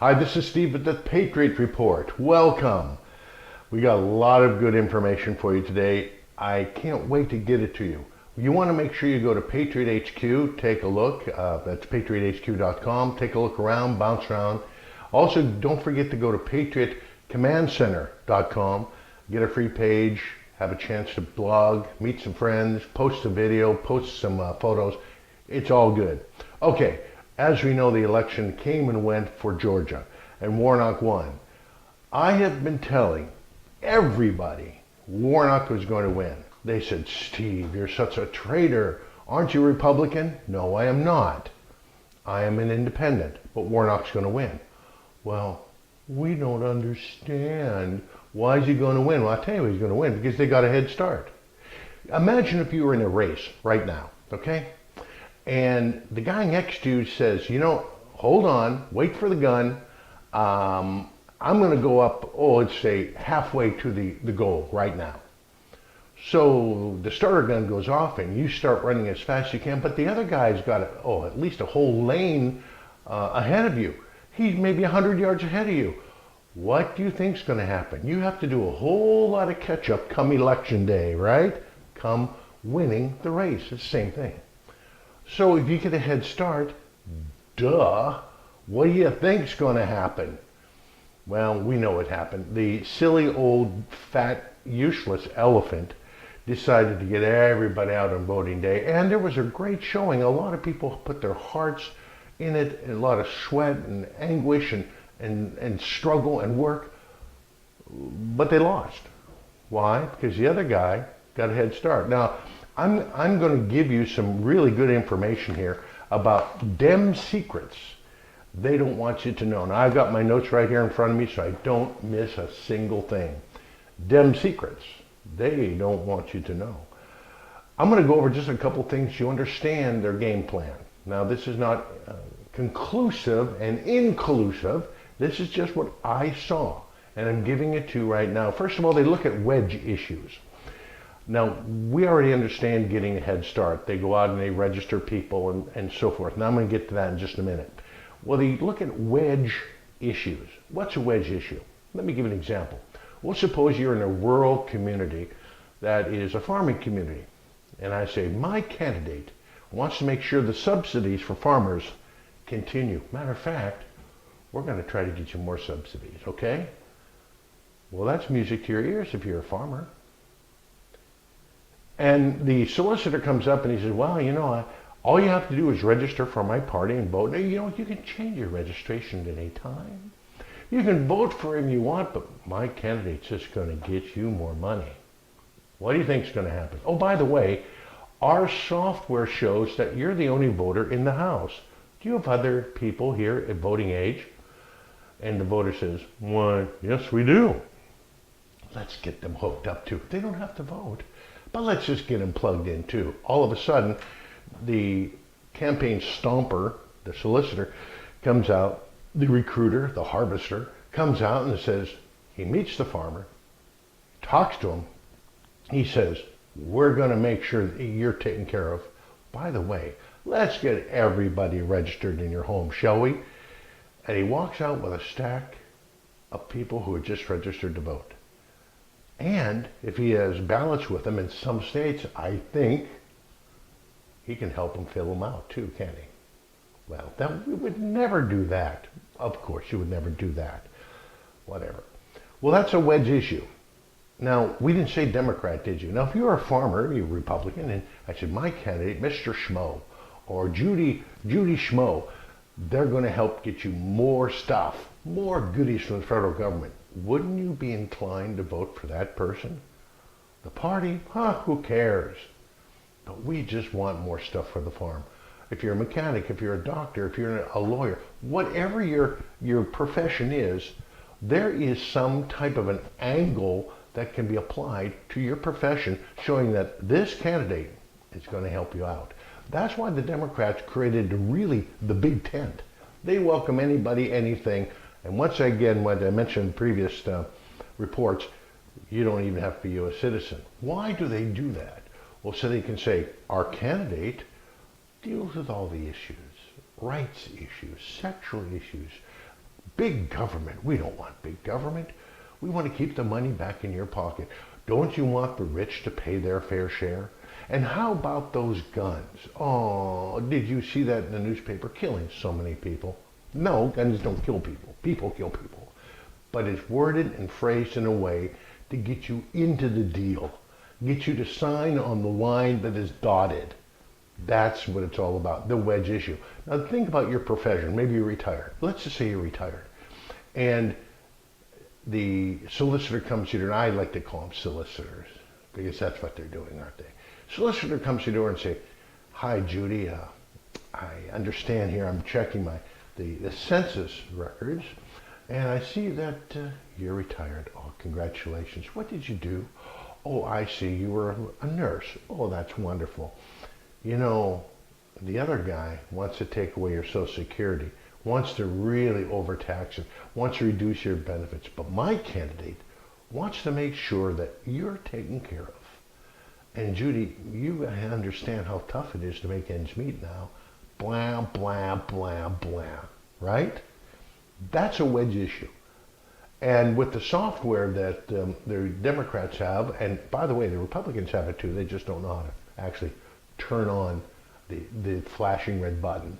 Hi, this is Steve with the Patriot Report. Welcome. We got a lot of good information for you today. I can't wait to get it to you. You want to make sure you go to Patriot HQ, take a look. That's patriothq.com. Take a look around, bounce around. Also, don't forget to go to patriotcommandcenter.com. Get a free page, have a chance to blog, meet some friends, post a video, post some photos. It's all good. Okay. As we know, the election came and went for Georgia, and Warnock won. I have been telling everybody Warnock was going to win. They said, Steve, you're such a traitor. Aren't you Republican? No, I am not. I am an independent, but Warnock's going to win. Well, we don't understand. Why is he going to win? Well, I'll tell you he's going to win, because they got a head start. Imagine if you were in a race right now, okay? And the guy next to you says, hold on, wait for the gun. I'm going to go up, let's say halfway to the goal right now. So the starter gun goes off and you start running as fast as you can, but the other guy's got, at least a whole lane ahead of you. He's maybe 100 yards ahead of you. What do you think's going to happen? You have to do a whole lot of catch up come election day, right? Come winning the race. It's the same thing. So if you get a head start, what do you think's going to happen? Well, we know what happened. The silly old fat useless elephant decided to get everybody out on voting day, and there was a great showing. A lot of people put their hearts in it, a lot of sweat and anguish and struggle and work, but they lost. Why? Because the other guy got a head start. Now, I'm going to give you some really good information here about Dem secrets they don't want you to know. Now, I've got my notes right here in front of me, so I don't miss a single thing. Dem secrets they don't want you to know. I'm going to go over just a couple things so you understand their game plan. Now, this is not conclusive and inclusive. This is just what I saw, and I'm giving it to you right now. First of all, they look at wedge issues. Now, we already understand getting a head start. They go out and they register people and so forth. Now, I'm going to get to that in just a minute. Well, they look at wedge issues. What's a wedge issue? Let me give an example. Well, suppose you're in a rural community that is a farming community. And I say, my candidate wants to make sure the subsidies for farmers continue. Matter of fact, we're going to try to get you more subsidies, okay? Well, that's music to your ears if you're a farmer. And the solicitor comes up and he says, well, all you have to do is register for my party and vote. Now, you can change your registration at any time. You can vote for him you want, but my candidate's just going to get you more money. What do you think's going to happen? Oh, by the way, our software shows that you're the only voter in the House. Do you have other people here at voting age? And the voter says, why, yes, we do. Let's get them hooked up too. They don't have to vote. But let's just get them plugged in too. All of a sudden, the campaign stomper, the solicitor, comes out, the recruiter, the harvester, comes out and says, he meets the farmer, talks to him. He says, we're going to make sure that you're taken care of. By the way, let's get everybody registered in your home, shall we? And he walks out with a stack of people who are just registered to vote. And if he has ballots with him in some states, I think he can help them fill them out too, can't he? Well, we would never do that. Of course, you would never do that. Whatever. Well, that's a wedge issue. Now, we didn't say Democrat, did you? Now, if you're a farmer, you're Republican, and I said, my candidate, Mr. Schmo, or Judy Schmo, they're going to help get you more stuff, more goodies from the federal government. Wouldn't you be inclined to vote for that person? The party? Who cares? But we just want more stuff for the farm. If you're a mechanic, if you're a doctor, if you're a lawyer, whatever your profession is, there is some type of an angle that can be applied to your profession showing that this candidate is going to help you out. That's why the Democrats created the big tent. They welcome anybody, anything. And once again, what I mentioned in previous reports, you don't even have to be a U.S. citizen. Why do they do that? Well, so they can say, our candidate deals with all the issues, rights issues, sexual issues, Big government. We don't want big government. We want to keep the money back in your pocket. Don't you want the rich to pay their fair share? And how about those guns? Oh, did you see that in the newspaper? Killing so many people. No, guns don't kill people. People kill people. But it's worded and phrased in a way to get you into the deal, get you to sign on the line that is dotted. That's what it's all about, the wedge issue. Now think about your profession. Maybe you're retired. Let's just say you're retired. And the solicitor comes to your door, and I like to call them solicitors, because that's what they're doing, aren't they? Solicitor comes to your door and say, "Hi, Judy, I understand here I'm checking the census records, and I see that you're retired. Oh, congratulations. What did you do? Oh, I see, you were a nurse. Oh, that's wonderful. You know, the other guy wants to take away your Social Security, wants to really overtax it, wants to reduce your benefits. But my candidate wants to make sure that you're taken care of. And Judy, you understand how tough it is to make ends meet now. Blah, blah, blah, blah. Right? That's a wedge issue. And with the software that the Democrats have, and by the way, the Republicans have it too, they just don't know how to actually turn on the flashing red button.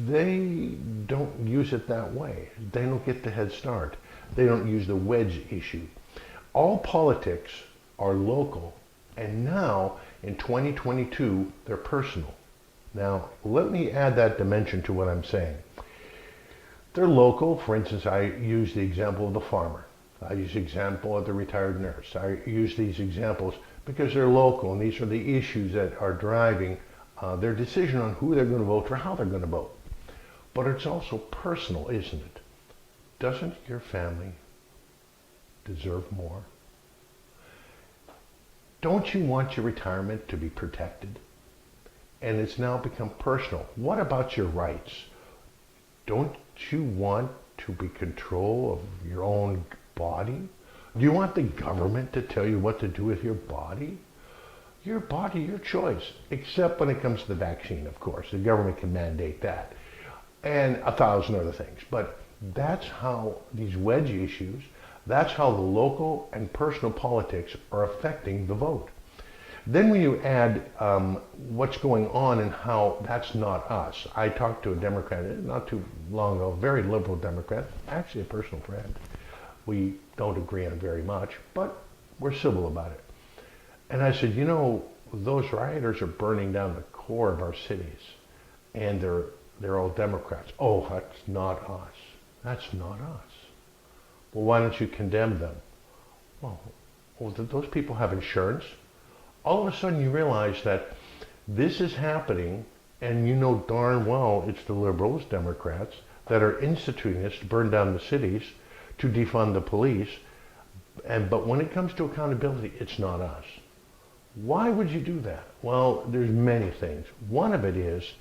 They don't use it that way. They don't get the head start. They don't use the wedge issue. All politics are local, and now in 2022, they're personal. Now, let me add that dimension to what I'm saying. They're local. For instance, I use the example of the farmer. I use the example of the retired nurse. I use these examples because they're local, and these are the issues that are driving their decision on who they're going to vote for, how they're going to vote. But it's also personal, isn't it? Doesn't your family deserve more? Don't you want your retirement to be protected? And it's now become personal. What about your rights? Don't you want to be in control of your own body? Do you want the government to tell you what to do with your body? Your body, your choice, except when it comes to the vaccine, of course. The government can mandate that, and 1,000 other things. But that's how these wedge issues, that's how the local and personal politics are affecting the vote. Then when you add what's going on and how that's not us. I talked to a Democrat not too long ago, a very liberal Democrat, actually a personal friend. We don't agree on very much, but we're civil about it. And I said, you know, those rioters are burning down the core of our cities, and they're all Democrats. Oh, that's not us. That's not us. Well, why don't you condemn them? Well, those people have insurance. All of a sudden you realize that this is happening, and you know darn well it's the liberals, Democrats, that are instituting this to burn down the cities, to defund the police. But when it comes to accountability, it's not us. Why would you do that? Well, there's many things. One of it is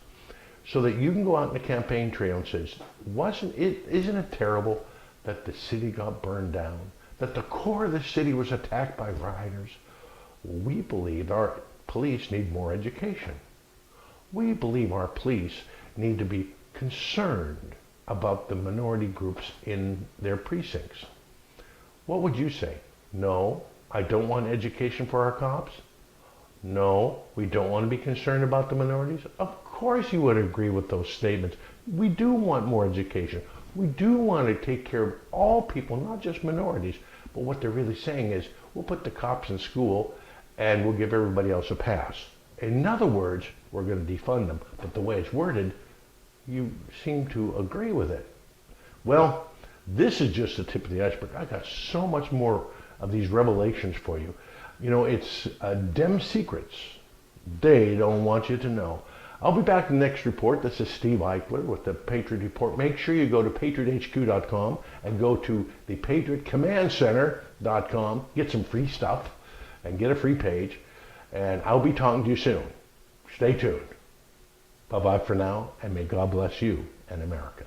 so that you can go out in the campaign trail and say, isn't it terrible that the city got burned down, that the core of the city was attacked by rioters? We believe our police need more education. We believe our police need to be concerned about the minority groups in their precincts. What would you say? No, I don't want education for our cops. No, we don't want to be concerned about the minorities. Of course you would agree with those statements. We do want more education. We do want to take care of all people, not just minorities. But what they're really saying is, we'll put the cops in school and we'll give everybody else a pass. In other words, we're going to defund them. But the way it's worded, you seem to agree with it. Well, this is just the tip of the iceberg. I got so much more of these revelations for you. You know, it's Dem secrets. They don't want you to know. I'll be back in the next report. This is Steve Eichler with the Patriot Report. Make sure you go to PatriotHQ.com and go to the PatriotCommandCenter.com. Get some free stuff and get a free page. And I'll be talking to you soon. Stay tuned. Bye-bye for now, and may God bless you and America.